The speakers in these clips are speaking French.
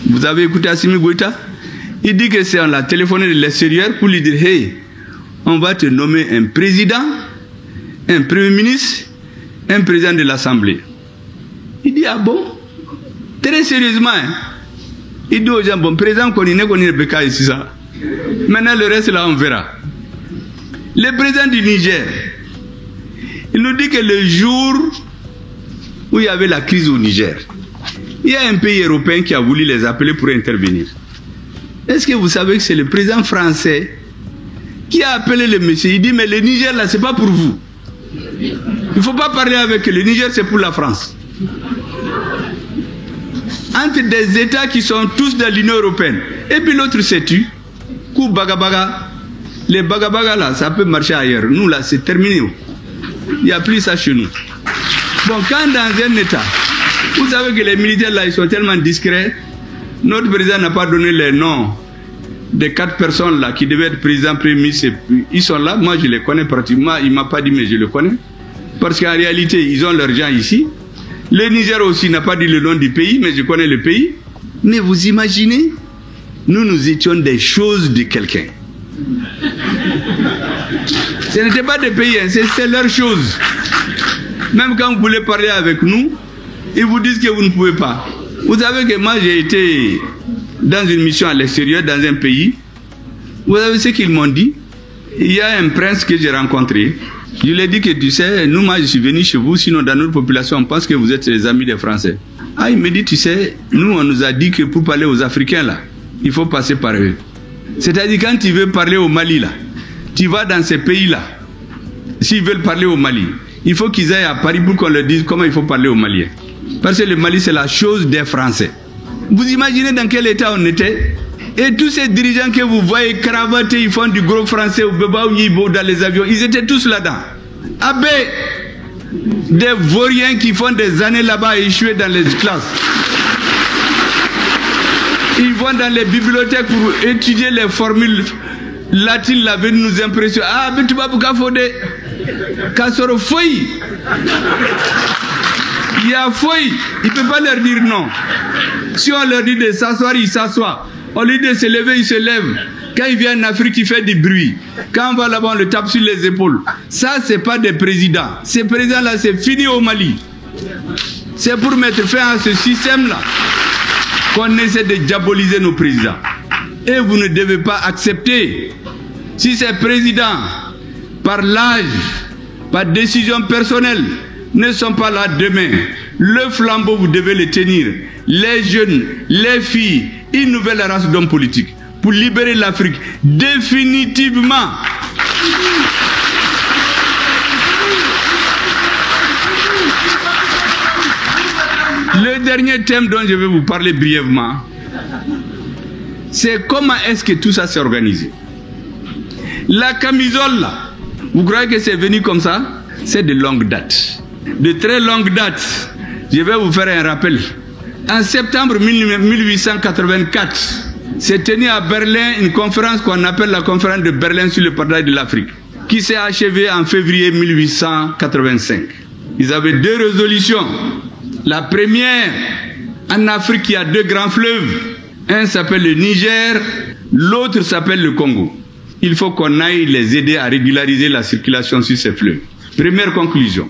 Vous avez écouté Assimi Goïta? Il dit que c'est on l'a téléphoné de l'extérieur pour lui dire, hey, on va te nommer un président, un premier ministre, un président de l'Assemblée. Il dit, ah bon? Très sérieusement, hein? Il dit aux gens, bon, président, qu'on est Beka ici, ça. Maintenant, le reste, là, on verra. Le président du Niger, il nous dit que le jour où il y avait la crise au Niger, il y a un pays européen qui a voulu les appeler pour intervenir. Est-ce que vous savez que c'est le président français qui a appelé le monsieur? Il dit, mais le Niger, là, c'est pas pour vous. Il ne faut pas parler avec eux. Le Niger, c'est pour la France. Entre des États qui sont tous dans l'Union européenne. Et puis l'autre s'est tu. Kou bagabaga. Les bagabaga, là, ça peut marcher ailleurs. Nous, là, c'est terminé. Il n'y a plus ça chez nous. Bon, quand dans un État, vous savez que les militaires, là, ils sont tellement discrets. Notre président n'a pas donné les noms des 4 personnes là qui devaient être président, premier ministre. Ils sont là, moi je les connais pratiquement. Il ne m'a pas dit, mais je les connais. Parce qu'en réalité, ils ont leurs gens ici. Le Niger aussi n'a pas dit le nom du pays, mais je connais le pays. Mais vous imaginez, nous étions des choses de quelqu'un. Ce n'était pas des pays, hein, c'est leurs choses. Même quand vous voulez parler avec nous, ils vous disent que vous ne pouvez pas. Vous savez que moi j'ai été dans une mission à l'extérieur, dans un pays. Vous savez ce qu'ils m'ont dit? Il y a un prince que j'ai rencontré. Je lui ai dit que tu sais, nous, moi je suis venu chez vous, sinon dans notre population on pense que vous êtes les amis des Français. Ah, il me dit, tu sais, nous on nous a dit que pour parler aux Africains là, il faut passer par eux. C'est-à-dire quand tu veux parler au Mali là, tu vas dans ces pays là. S'ils veulent parler au Mali, il faut qu'ils aillent à Paris pour qu'on leur dise comment il faut parler aux Maliens. Parce que le Mali, c'est la chose des Français. Vous imaginez dans quel état on était? Et tous ces dirigeants que vous voyez cravatés, ils font du gros français au Beba ou Yibo dans les avions, ils étaient tous là-dedans. Abbé, des vauriens qui font des années là-bas à échouer dans les classes. Ils vont dans les bibliothèques pour étudier les formules latines, là, venus nous impressionner. Ah, mais tu vas pour Kafode, Kassoro Foy. Il y a Foy, il ne peut pas leur dire non. Si on leur dit de s'asseoir, ils s'assoient. On lui dit de se lever, ils se lèvent. Quand il vient en Afrique, il fait du bruit. Quand on va là-bas, on le tape sur les épaules. Ça, ce n'est pas des présidents. Ces présidents-là, c'est fini au Mali. C'est pour mettre fin à ce système-là qu'on essaie de diaboliser nos présidents. Et vous ne devez pas accepter. Si ces présidents, par l'âge, par décision personnelle, ne sont pas là demain, le flambeau, vous devez le tenir. Les jeunes, les filles, une nouvelle race d'hommes politiques pour libérer l'Afrique définitivement. Le dernier thème dont je vais vous parler brièvement, c'est comment est-ce que tout ça s'est organisé. La camisole là, vous croyez que c'est venu comme ça? C'est de longue date. De très longue date. Je vais vous faire un rappel. En septembre 1884, s'est tenue à Berlin une conférence qu'on appelle la conférence de Berlin sur le partage de l'Afrique, qui s'est achevée en février 1885. Ils avaient 2 résolutions. La première, en Afrique, il y a 2 grands fleuves. Un s'appelle le Niger, l'autre s'appelle le Congo. Il faut qu'on aille les aider à régulariser la circulation sur ces fleuves. Première conclusion.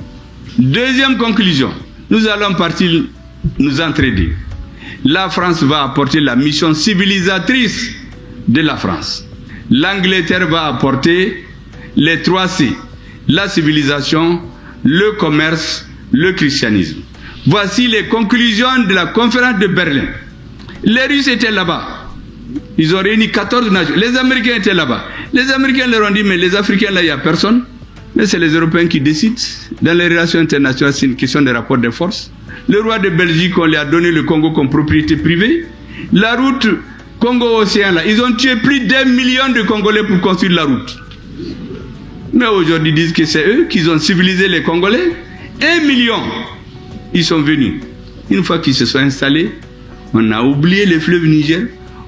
Deuxième conclusion, nous allons partir nous entraider. La France va apporter la mission civilisatrice de la France. L'Angleterre va apporter les 3 C. La civilisation, le commerce, le christianisme. Voici les conclusions de la conférence de Berlin. Les Russes étaient là-bas. Ils ont réuni 14 nations. Les Américains étaient là-bas. Les Américains leur ont dit, mais les Africains là, il n'y a personne. Mais c'est les Européens qui décident. Dans les relations internationales, c'est une question de rapport de force. Le roi de Belgique, on lui a donné le Congo comme propriété privée. La route Congo-Océan, là, ils ont tué plus d'1 million de Congolais pour construire la route. Mais aujourd'hui, ils disent que c'est eux qui ont civilisé les Congolais. 1 million, ils sont venus. Une fois qu'ils se sont installés, on a oublié le fleuve Niger,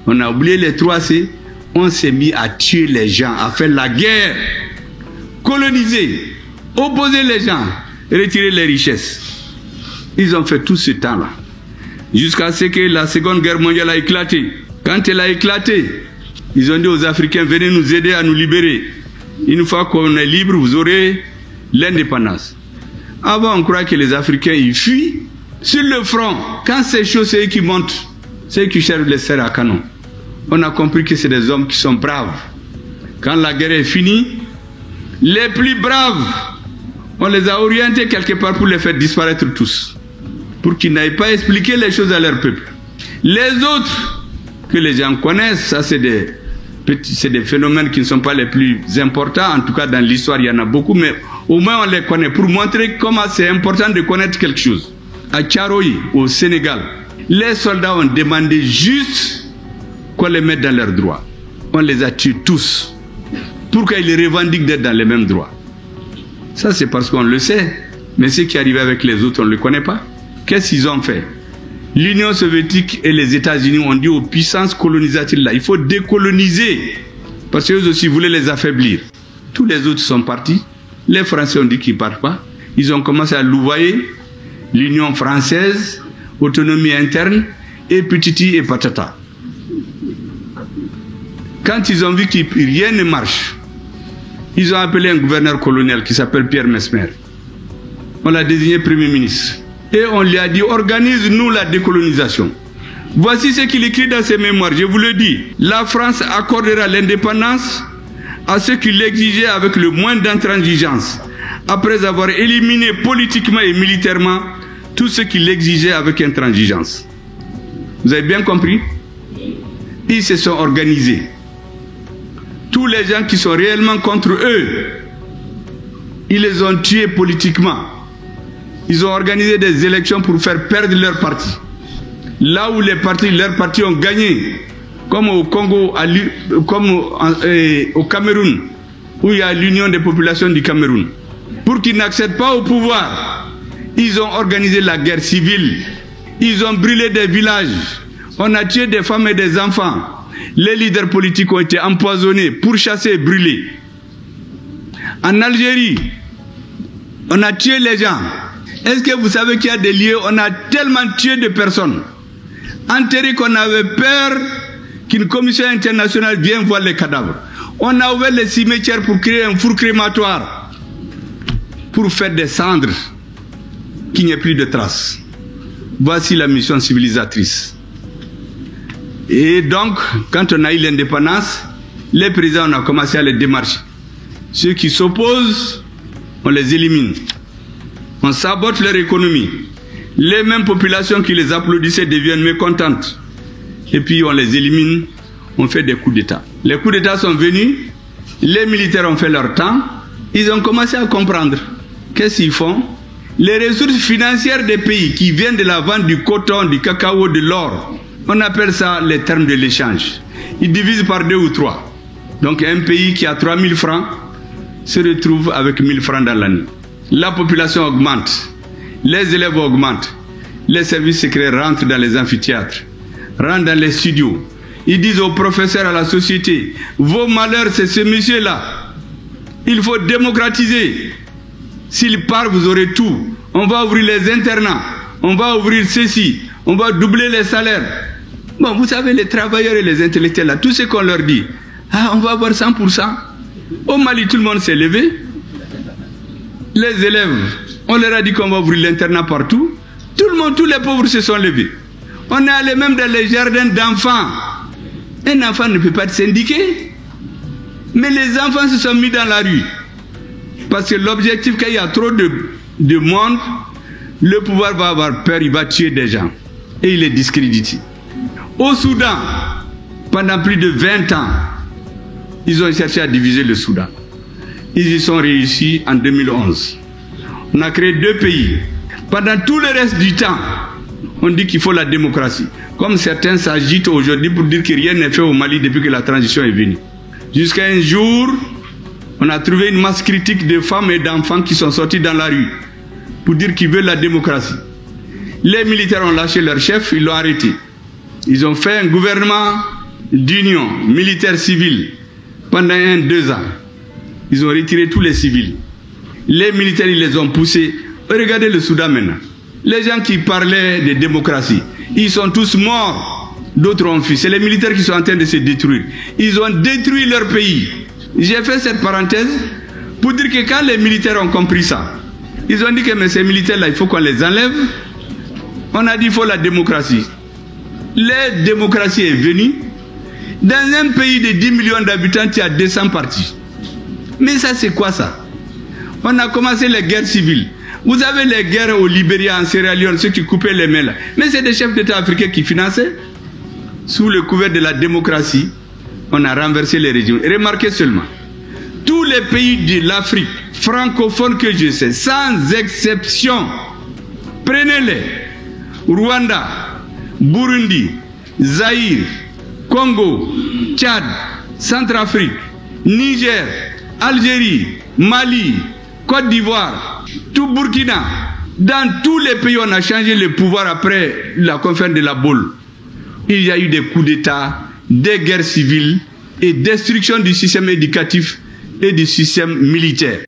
on a oublié les 3 C, on s'est mis à tuer les gens, à faire la guerre, coloniser, opposer les gens, retirer les richesses. Ils ont fait tout ce temps-là. jusqu'à ce que la Seconde Guerre mondiale a éclaté. Quand elle a éclaté, ils ont dit aux Africains, venez nous aider à nous libérer. Une fois qu'on est libre, vous aurez l'indépendance. Avant, on croit que les Africains, ils fuient. Sur le front, quand c'est chaud, c'est eux qui montent. C'est eux qui cherchent les serres à canon. On a compris que c'est des hommes qui sont braves. Quand la guerre est finie, les plus braves, on les a orientés quelque part pour les faire disparaître tous. Pour qu'ils n'aillent pas expliquer les choses à leur peuple. Les autres, que les gens connaissent, ça c'est des phénomènes qui ne sont pas les plus importants. En tout cas, dans l'histoire, il y en a beaucoup, mais au moins on les connaît. Pour montrer comment c'est important de connaître quelque chose. À Tcharoï, au Sénégal, les soldats ont demandé juste qu'on les mette dans leurs droits. On les a tués tous. Pourquoi ils revendiquent d'être dans les mêmes droits? Ça, c'est parce qu'on le sait. Mais ce qui est arrivé avec les autres, on ne le connaît pas. Qu'est-ce qu'ils ont fait? L'Union soviétique et les États-Unis ont dit aux puissances colonisatrices là, il faut décoloniser. Parce qu'eux aussi voulaient les affaiblir. Tous les autres sont partis. Les Français ont dit qu'ils ne partent pas. Ils ont commencé à louvoyer l'Union française, autonomie interne, et petiti et patata. Quand ils ont vu que rien ne marche, ils ont appelé un gouverneur colonial qui s'appelle Pierre Mesmer. On l'a désigné Premier ministre. Et on lui a dit, organise-nous la décolonisation. Voici ce qu'il écrit dans ses mémoires, je vous le dis. La France accordera l'indépendance à ceux qui l'exigeaient avec le moins d'intransigeance, après avoir éliminé politiquement et militairement tous ceux qui l'exigeaient avec intransigeance. Vous avez bien compris? Ils se sont organisés. Tous les gens qui sont réellement contre eux, ils les ont tués politiquement. Ils ont organisé des élections pour faire perdre leur parti. Là où leurs partis ont gagné, comme au Congo, comme au Cameroun, où il y a l'Union des populations du Cameroun. Pour qu'ils n'accèdent pas au pouvoir, ils ont organisé la guerre civile. Ils ont brûlé des villages. On a tué des femmes et des enfants. Les leaders politiques ont été empoisonnés, pourchassés et brûlés. En Algérie, on a tué les gens. Est-ce que vous savez qu'il y a des lieux où on a tellement tué de personnes, enterrés, qu'on avait peur qu'une commission internationale vienne voir les cadavres? On a ouvert les cimetières pour créer un four crématoire, pour faire des cendres, qu'il n'y ait plus de traces. Voici la mission civilisatrice. Et donc, quand on a eu l'indépendance, les présidents, on a commencé à les démarcher. Ceux qui s'opposent, on les élimine. On sabote leur économie. Les mêmes populations qui les applaudissaient deviennent mécontentes. Et puis on les élimine, on fait des coups d'État. Les coups d'État sont venus, les militaires ont fait leur temps, ils ont commencé à comprendre. Qu'est-ce qu'ils font? Les ressources financières des pays qui viennent de la vente du coton, du cacao, de l'or, on appelle ça les termes de l'échange. Ils divisent par 2 ou 3. Donc un pays qui a 3000 francs se retrouve avec 1000 francs dans l'année. La population augmente, les élèves augmentent, les services secrets rentrent dans les amphithéâtres, rentrent dans les studios. Ils disent aux professeurs, à la société, vos malheurs c'est ce monsieur-là. Il faut démocratiser. S'il part, vous aurez tout. On va ouvrir les internats, on va ouvrir ceci, on va doubler les salaires. Bon, vous savez, les travailleurs et les intellectuels, là, tout ce qu'on leur dit, ah, on va avoir 100%. Au Mali, tout le monde s'est levé. Les élèves, on leur a dit qu'on va ouvrir l'internat partout. Tout le monde, tous les pauvres se sont levés. On est allé même dans les jardins d'enfants. Un enfant ne peut pas être syndiqué. Mais les enfants se sont mis dans la rue. Parce que l'objectif, quand il y a trop de monde, le pouvoir va avoir peur, il va tuer des gens. Et il est discrédité. Au Soudan, pendant plus de 20 ans, ils ont cherché à diviser le Soudan. Ils y sont réussis en 2011. On a créé 2 pays. Pendant tout le reste du temps, on dit qu'il faut la démocratie. Comme certains s'agitent aujourd'hui pour dire que rien n'est fait au Mali depuis que la transition est venue. Jusqu'à un jour, on a trouvé une masse critique de femmes et d'enfants qui sont sortis dans la rue pour dire qu'ils veulent la démocratie. Les militaires ont lâché leur chef, ils l'ont arrêté. Ils ont fait un gouvernement d'union militaire-civile pendant 1-2 ans. Ils ont retiré tous les civils. Les militaires, ils les ont poussés. Regardez le Soudan maintenant. Les gens qui parlaient de démocratie, Ils sont tous morts. D'autres ont fui. C'est les militaires qui sont en train de se détruire. Ils ont détruit leur pays. J'ai fait cette parenthèse pour dire que quand les militaires ont compris ça, ils ont dit que mais ces militaires-là, il faut qu'on les enlève. On a dit qu'il faut la démocratie. La démocratie est venue. Dans un pays de 10 millions d'habitants, il y a 200 partis. Mais ça, c'est quoi ça? On a commencé les guerres civiles. Vous avez les guerres au Libéria, en Sierra Leone, ceux qui coupaient les mains là. Mais c'est des chefs d'État africains qui finançaient. Sous le couvert de la démocratie, on a renversé les régimes. Remarquez seulement, tous les pays de l'Afrique francophone que je sais, sans exception, prenez-les. Rwanda, Burundi, Zaïre, Congo, Tchad, Centrafrique, Niger, Algérie, Mali, Côte d'Ivoire, tout Burkina. Dans tous les pays, on a changé le pouvoir après la conférence de la Baule. Il y a eu des coups d'État, des guerres civiles et destruction du système éducatif et du système militaire.